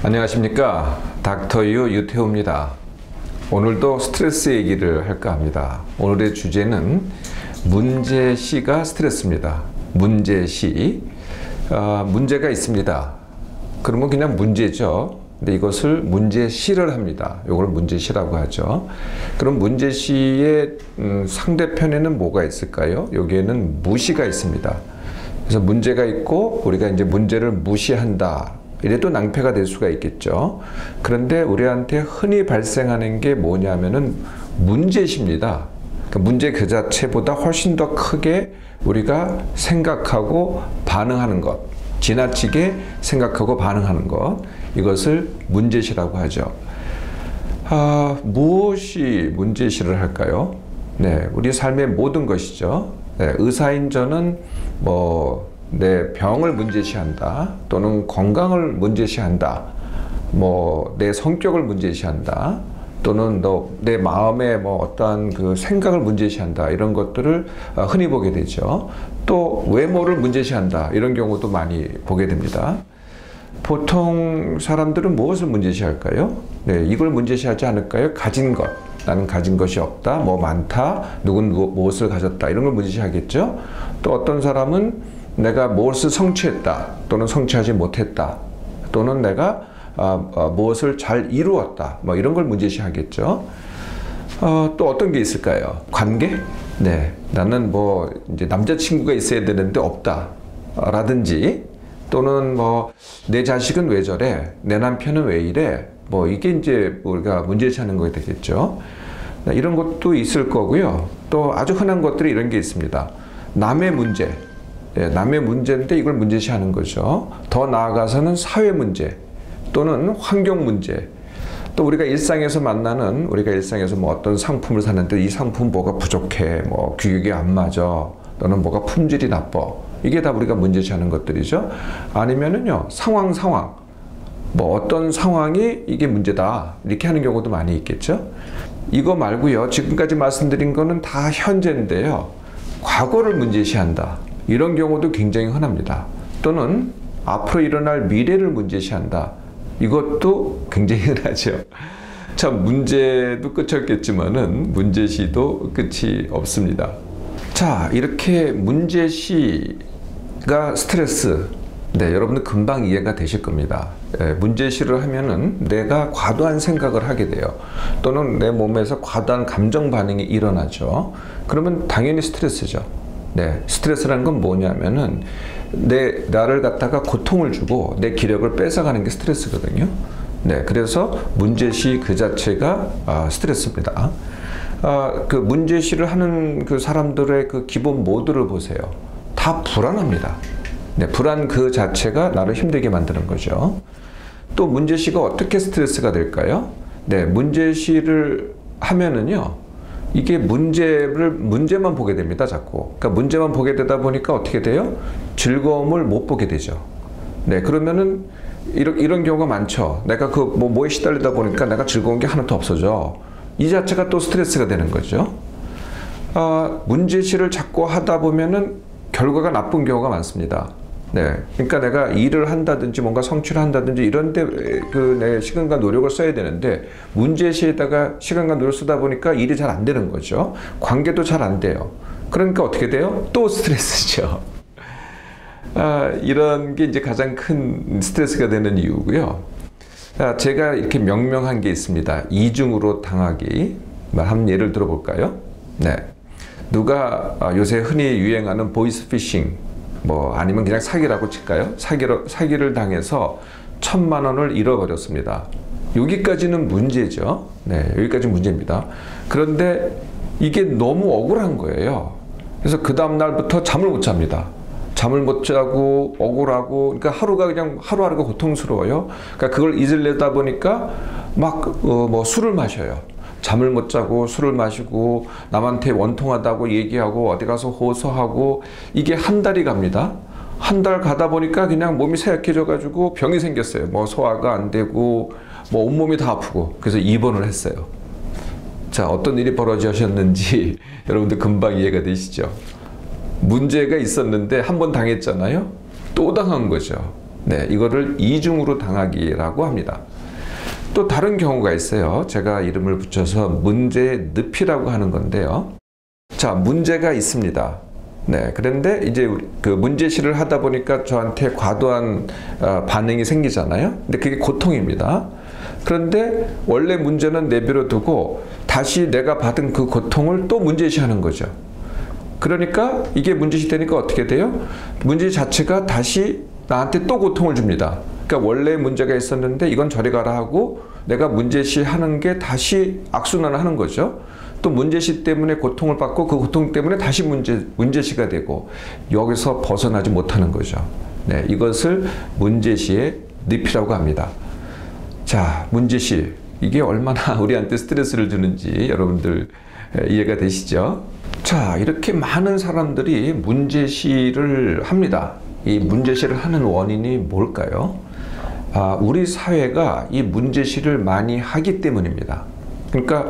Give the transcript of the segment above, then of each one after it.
안녕하십니까, 닥터유 유태우입니다. 오늘도 스트레스 얘기를 할까 합니다. 오늘의 주제는 문제시가 스트레스입니다. 문제시. 문제가 있습니다. 그러면 그냥 문제죠. 근데 이것을 문제시를 합니다. 이걸 문제시라고 하죠. 그럼 문제시의 상대편에는 뭐가 있을까요? 여기에는 무시가 있습니다. 그래서 문제가 있고 우리가 이제 문제를 무시한다, 이래도 낭패가 될 수가 있겠죠. 그런데 우리한테 흔히 발생하는 게 뭐냐면은 문제시입니다. 그러니까 문제 그 자체보다 훨씬 더 크게 우리가 생각하고 반응하는 것, 지나치게 생각하고 반응하는 것, 이것을 문제시라고 하죠. 무엇이 문제시를 할까요? 네, 우리 삶의 모든 것이죠. 네, 의사인 저는 내 병을 문제시한다, 또는 건강을 문제시한다, 내 성격을 문제시한다, 또는 내 마음의 어떠한 그 생각을 문제시한다, 이런 것들을 흔히 보게 되죠. 또 외모를 문제시한다, 이런 경우도 많이 보게 됩니다. 보통 사람들은 무엇을 문제시할까요? 네, 이걸 문제시하지 않을까요? 가진 것, 나는 가진 것이 없다, 많다, 누군 무엇을 가졌다, 이런 걸 문제시하겠죠. 또 어떤 사람은 내가 무엇을 성취했다, 또는 성취하지 못했다, 또는 내가 무엇을 잘 이루었다, 이런 걸 문제시하겠죠. 또 어떤 게 있을까요? 관계? 네, 나는 이제 남자친구가 있어야 되는데 없다, 라든지, 또는 내 자식은 왜 저래, 내 남편은 왜 이래, 이게 이제 우리가 문제시하는 거게 되겠죠. 이런 것도 있을 거고요. 또 아주 흔한 것들이 이런 게 있습니다. 남의 문제. 예, 남의 문제인데 이걸 문제시하는 거죠. 더 나아가서는 사회 문제, 또는 환경 문제. 또 우리가 일상에서 어떤 상품을 샀는데 이 상품 뭐가 부족해, 규격이 안 맞아, 또는 뭐가 품질이 나빠. 이게 다 우리가 문제시하는 것들이죠. 아니면은요, 상황. 어떤 상황이 이게 문제다, 이렇게 하는 경우도 많이 있겠죠. 이거 말고요, 지금까지 말씀드린 거는 다 현재인데요, 과거를 문제시한다, 이런 경우도 굉장히 흔합니다. 또는 앞으로 일어날 미래를 문제시한다, 이것도 굉장히 흔하죠. 참, 문제도 끝이 없겠지만은 문제시도 끝이 없습니다. 자, 이렇게 문제시가 스트레스, 네, 여러분들 금방 이해가 되실 겁니다. 문제시를 하면은 내가 과도한 생각을 하게 돼요. 또는 내 몸에서 과도한 감정 반응이 일어나죠. 그러면 당연히 스트레스죠. 네, 스트레스라는 건 뭐냐면은 나를 갖다가 고통을 주고 내 기력을 뺏어가는 게 스트레스거든요. 네, 그래서 문제시 그 자체가 스트레스입니다. 그 문제시를 하는 그 사람들의 그 기본 모드를 보세요. 다 불안합니다. 네, 불안 그 자체가 나를 힘들게 만드는 거죠. 또 문제시가 어떻게 스트레스가 될까요? 네, 문제시를 하면은요, 이게 문제만 보게 됩니다, 자꾸. 그러니까 문제만 보게 되다 보니까 어떻게 돼요? 즐거움을 못 보게 되죠. 네, 그러면은 이런 경우가 많죠. 내가 뭐에 시달리다 보니까 내가 즐거운 게 하나도 없어져. 이 자체가 또 스트레스가 되는 거죠. 문제시를 자꾸 하다 보면은 결과가 나쁜 경우가 많습니다. 네, 그러니까 내가 일을 한다든지 뭔가 성취를 한다든지 이런데 내 시간과 노력을 써야 되는데 문제시에다가 시간과 노력을 쓰다 보니까 일이 잘 안 되는 거죠. 관계도 잘 안 돼요. 그러니까 어떻게 돼요? 또 스트레스죠. 이런 게 이제 가장 큰 스트레스가 되는 이유고요. 제가 이렇게 명명한 게 있습니다. 이중으로 당하기. 한 예를 들어볼까요? 네, 누가 요새 흔히 유행하는 보이스피싱, 아니면 그냥 사기라고 칠까요? 사기를 당해서 1,000만 원을 잃어버렸습니다. 여기까지는 문제죠. 네, 여기까지 문제입니다. 그런데 이게 너무 억울한 거예요. 그래서 그 다음 날부터 잠을 못 잡니다. 잠을 못 자고 억울하고, 그러니까 하루가 그냥 하루하루가 고통스러워요. 그러니까 그걸 잊으려다 보니까 술을 마셔요. 잠을 못 자고 술을 마시고 남한테 원통하다고 얘기하고 어디 가서 호소하고, 이게 한 달이 갑니다. 한 달 가다 보니까 그냥 몸이 쇠약해져 가지고 병이 생겼어요. 소화가 안 되고 온몸이 다 아프고, 그래서 입원을 했어요. 자, 어떤 일이 벌어지셨는지 여러분들 금방 이해가 되시죠? 문제가 있었는데 한 번 당했잖아요. 또 당한 거죠. 네, 이거를 이중으로 당하기라고 합니다. 또 다른 경우가 있어요. 제가 이름을 붙여서 문제의 늪이라고 하는 건데요. 자, 문제가 있습니다. 네, 그런데 이제 그 문제시를 하다 보니까 저한테 과도한 반응이 생기잖아요. 근데 그게 고통입니다. 그런데 원래 문제는 내버려 두고 다시 내가 받은 그 고통을 또 문제시하는 거죠. 그러니까 이게 문제시 되니까 어떻게 돼요? 문제 자체가 다시 나한테 또 고통을 줍니다. 그러니까 원래 문제가 있었는데 이건 저리 가라 하고 내가 문제시 하는 게 다시 악순환을 하는 거죠. 또 문제시 때문에 고통을 받고 그 고통 때문에 다시 문제시가 되고 여기서 벗어나지 못하는 거죠. 네, 이것을 문제시의 늪이라고 합니다. 자, 문제시. 이게 얼마나 우리한테 스트레스를 주는지 여러분들 이해가 되시죠? 자, 이렇게 많은 사람들이 문제시를 합니다. 이 문제시를 하는 원인이 뭘까요? 우리 사회가 이 문제시를 많이 하기 때문입니다. 그러니까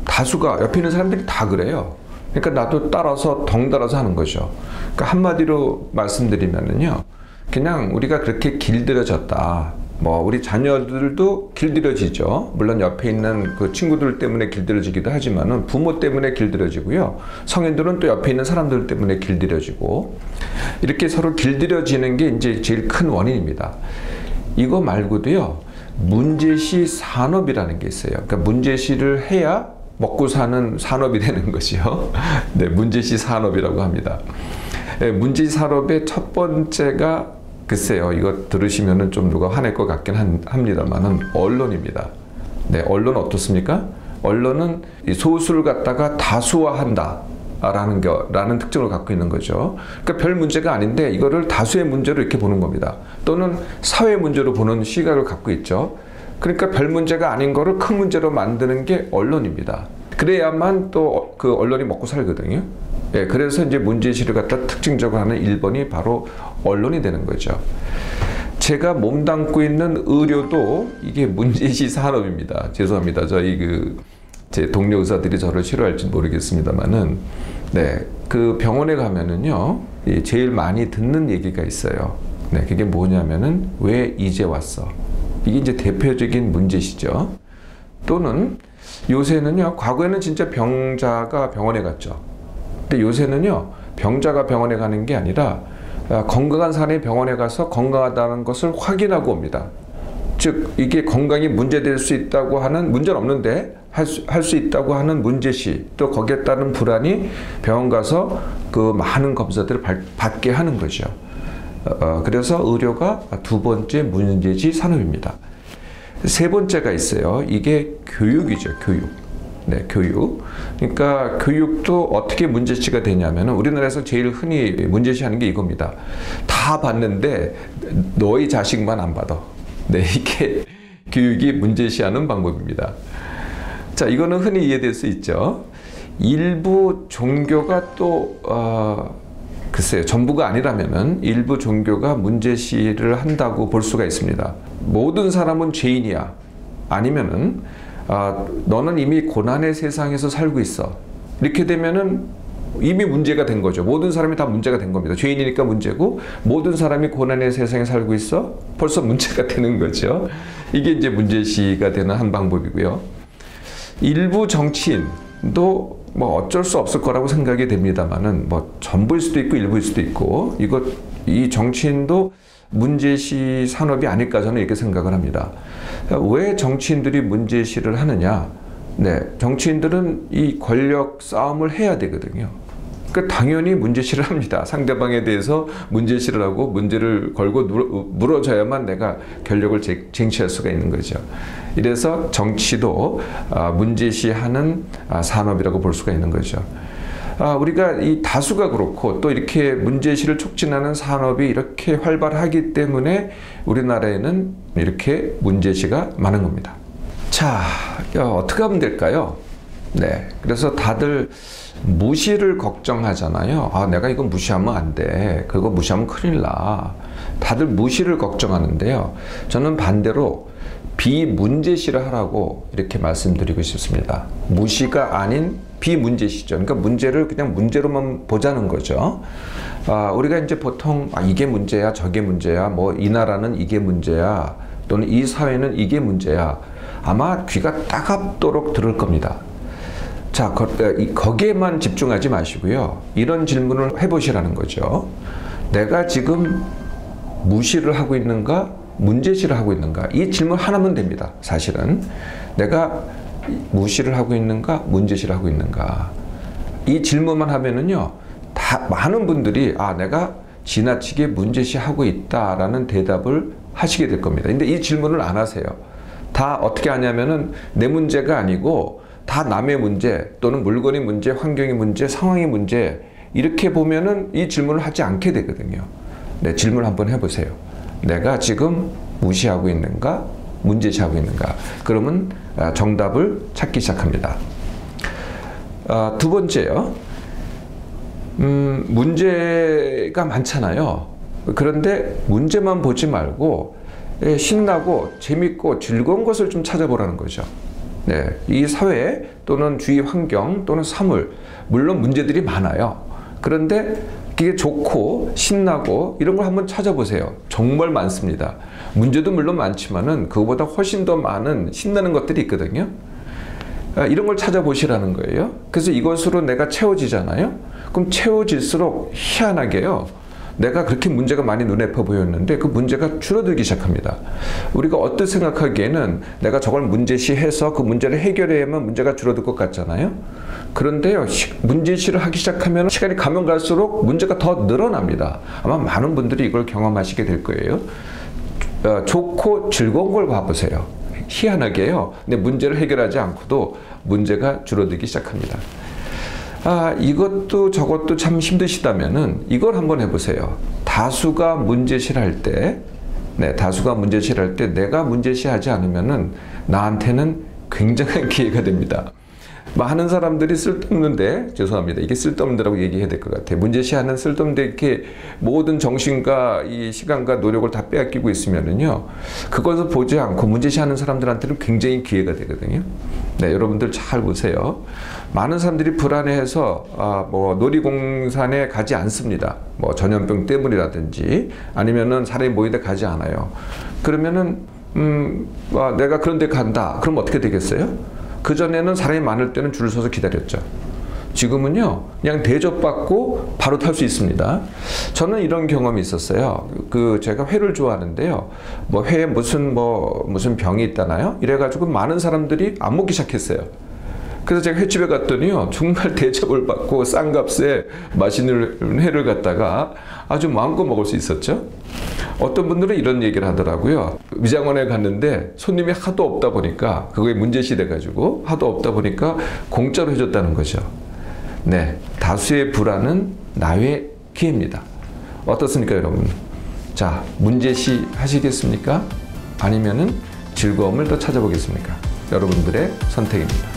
다수가 옆에 있는 사람들이 다 그래요. 그러니까 나도 따라서 덩달아서 하는 거죠. 그러니까 한마디로 말씀드리면은요, 그냥 우리가 그렇게 길들여졌다. 뭐 우리 자녀들도 길들여지죠. 물론 옆에 있는 그 친구들 때문에 길들여지기도 하지만은 부모 때문에 길들여지고요. 성인들은 또 옆에 있는 사람들 때문에 길들여지고 이렇게 서로 길들여지는 게 이제 제일 큰 원인입니다. 이거 말고도요, 문제시 산업이라는 게 있어요. 그러니까 문제시를 해야 먹고 사는 산업이 되는 것이요. 네, 문제시 산업이라고 합니다. 네, 문제시 산업의 첫 번째가 글쎄요, 이거 들으시면은 좀 누가 화낼 것 같긴 합니다만은 언론입니다. 네, 언론 어떻습니까? 언론은 이 소수를 갖다가 다수화한다. 라는 특징을 갖고 있는 거죠. 그러니까 별 문제가 아닌데 이거를 다수의 문제로 이렇게 보는 겁니다. 또는 사회 문제로 보는 시각을 갖고 있죠. 그러니까 별 문제가 아닌 거를 큰 문제로 만드는 게 언론입니다. 그래야만 또 그 언론이 먹고 살거든요. 예, 그래서 이제 문제시를 갖다 특징적으로 하는 1번이 바로 언론이 되는 거죠. 제가 몸담고 있는 의료도 이게 문제시 산업입니다. 죄송합니다. 저희 제 동료 의사들이 저를 싫어할지 모르겠습니다만은, 네, 그 병원에 가면은요, 제일 많이 듣는 얘기가 있어요. 네, 그게 뭐냐면은 왜 이제 왔어? 이게 이제 대표적인 문제시죠. 또는 요새는요, 과거에는 진짜 병자가 병원에 갔죠. 근데 요새는요, 병자가 병원에 가는 게 아니라 건강한 사람이 병원에 가서 건강하다는 것을 확인하고 옵니다. 즉 이게 건강이 문제될 수 있다고 하는, 문제는 없는데 할 수 있다고 하는 문제시, 또 거기에 따른 불안이 병원 가서 그 많은 검사들을 받게 하는 거죠. 그래서 의료가 두 번째 문제시 산업입니다. 세 번째가 있어요. 이게 교육이죠. 교육. 네, 교육. 그러니까 교육도 어떻게 문제시가 되냐면 우리나라에서 제일 흔히 문제시하는 게 이겁니다. 다 봤는데 너희 자식만 안 받아. 네, 이게 교육이 문제시하는 방법입니다. 자, 이거는 흔히 이해될 수 있죠. 일부 종교가 또 글쎄요, 전부가 아니라면은 일부 종교가 문제시를 한다고 볼 수가 있습니다. 모든 사람은 죄인이야. 아니면은 너는 이미 고난의 세상에서 살고 있어. 이렇게 되면은 이미 문제가 된 거죠. 모든 사람이 다 문제가 된 겁니다. 죄인이니까 문제고, 모든 사람이 고난의 세상에 살고 있어. 벌써 문제가 되는 거죠. 이게 이제 문제시가 되는 한 방법이고요. 일부 정치인도 뭐 어쩔 수 없을 거라고 생각이 됩니다만은 뭐 전부일 수도 있고 일부일 수도 있고, 이 정치인도 문제시 산업이 아닐까 저는 이렇게 생각을 합니다. 왜 정치인들이 문제시를 하느냐? 네, 정치인들은 이 권력 싸움을 해야 되거든요. 그러니까 당연히 문제시를 합니다. 상대방에 대해서 문제시를 하고 문제를 걸고 물어줘야만 내가 권력을 쟁취할 수가 있는 거죠. 이래서 정치도 문제시하는 산업이라고 볼 수가 있는 거죠. 우리가 이 다수가 그렇고 또 이렇게 문제시를 촉진하는 산업이 이렇게 활발하기 때문에 우리나라에는 이렇게 문제시가 많은 겁니다. 자, 어떻게 하면 될까요? 네, 그래서 다들 무시를 걱정하잖아요. 내가 이거 무시하면 안 돼. 그거 무시하면 큰일 나. 다들 무시를 걱정하는데요. 저는 반대로 비문제시를 하라고 이렇게 말씀드리고 싶습니다. 무시가 아닌 비문제시죠. 그러니까 문제를 그냥 문제로만 보자는 거죠. 우리가 이제 보통 이게 문제야, 저게 문제야, 뭐 이 나라는 이게 문제야, 또는 이 사회는 이게 문제야. 아마 귀가 따갑도록 들을 겁니다. 자, 거기에만 집중하지 마시고요. 이런 질문을 해보시라는 거죠. 내가 지금 무시를 하고 있는가, 문제시를 하고 있는가? 이 질문 하나면 됩니다. 사실은 내가 무시를 하고 있는가, 문제시를 하고 있는가? 이 질문만 하면은요, 다 많은 분들이 내가 지나치게 문제시하고 있다라는 대답을 하시게 될 겁니다. 근데 이 질문을 안 하세요. 다 어떻게 하냐면은 내 문제가 아니고 다 남의 문제 또는 물건의 문제, 환경의 문제, 상황의 문제 이렇게 보면은 이 질문을 하지 않게 되거든요. 네, 질문 한번 해보세요. 내가 지금 무시하고 있는가, 문제시하고 있는가? 그러면 정답을 찾기 시작합니다. 두 번째요. 문제가 많잖아요. 그런데 문제만 보지 말고 신나고 재밌고 즐거운 것을 좀 찾아보라는 거죠. 네, 이 사회 또는 주위 환경 또는 사물, 물론 문제들이 많아요. 그런데 그게 좋고 신나고 이런 걸 한번 찾아보세요. 정말 많습니다. 문제도 물론 많지만은 그거보다 훨씬 더 많은 신나는 것들이 있거든요. 이런 걸 찾아보시라는 거예요. 그래서 이것으로 내가 채워지잖아요. 그럼 채워질수록 희한하게요. 내가 그렇게 문제가 많이 눈에 띄어 보였는데 그 문제가 줄어들기 시작합니다. 우리가 어떻게 생각하기에는 내가 저걸 문제시해서 그 문제를 해결해야만 문제가 줄어들 것 같잖아요. 그런데요, 문제시를 하기 시작하면 시간이 가면 갈수록 문제가 더 늘어납니다. 아마 많은 분들이 이걸 경험하시게 될 거예요. 좋고 즐거운 걸 봐보세요. 희한하게요. 근데 문제를 해결하지 않고도 문제가 줄어들기 시작합니다. 이것도 저것도 참 힘드시다면은 이걸 한번 해보세요. 다수가 문제시를 할 때, 다수가 문제시를 할 때 내가 문제시하지 않으면은 나한테는 굉장한 기회가 됩니다. 많은 사람들이 쓸데없는데, 죄송합니다. 이게 쓸데없는데라고 얘기해야 될 것 같아요. 문제시하는 쓸데없는데 이렇게 모든 정신과 이 시간과 노력을 다 빼앗기고 있으면은요, 그것을 보지 않고 문제시하는 사람들한테는 굉장히 기회가 되거든요. 네, 여러분들 잘 보세요. 많은 사람들이 불안해해서 놀이공원에 가지 않습니다. 뭐 전염병 때문이라든지 아니면은 사람이 모이는데 가지 않아요. 그러면은 내가 그런 데 간다. 그럼 어떻게 되겠어요? 그전에는 사람이 많을 때는 줄을 서서 기다렸죠. 지금은요, 그냥 대접받고 바로 탈 수 있습니다. 저는 이런 경험이 있었어요. 제가 회를 좋아하는데요. 회에 무슨 병이 있다나요? 이래가지고 많은 사람들이 안 먹기 시작했어요. 그래서 제가 횟집에 갔더니요, 정말 대접을 받고 싼 값에 맛있는 회를 갖다가 아주 마음껏 먹을 수 있었죠. 어떤 분들은 이런 얘기를 하더라고요. 위장원에 갔는데 손님이 하도 없다 보니까 그거에 문제시 돼가지고 하도 없다 보니까 공짜로 해줬다는 거죠. 네, 다수의 불안은 나의 기회입니다. 어떻습니까, 여러분? 자, 문제시 하시겠습니까? 아니면은 즐거움을 더 찾아보겠습니까? 여러분들의 선택입니다.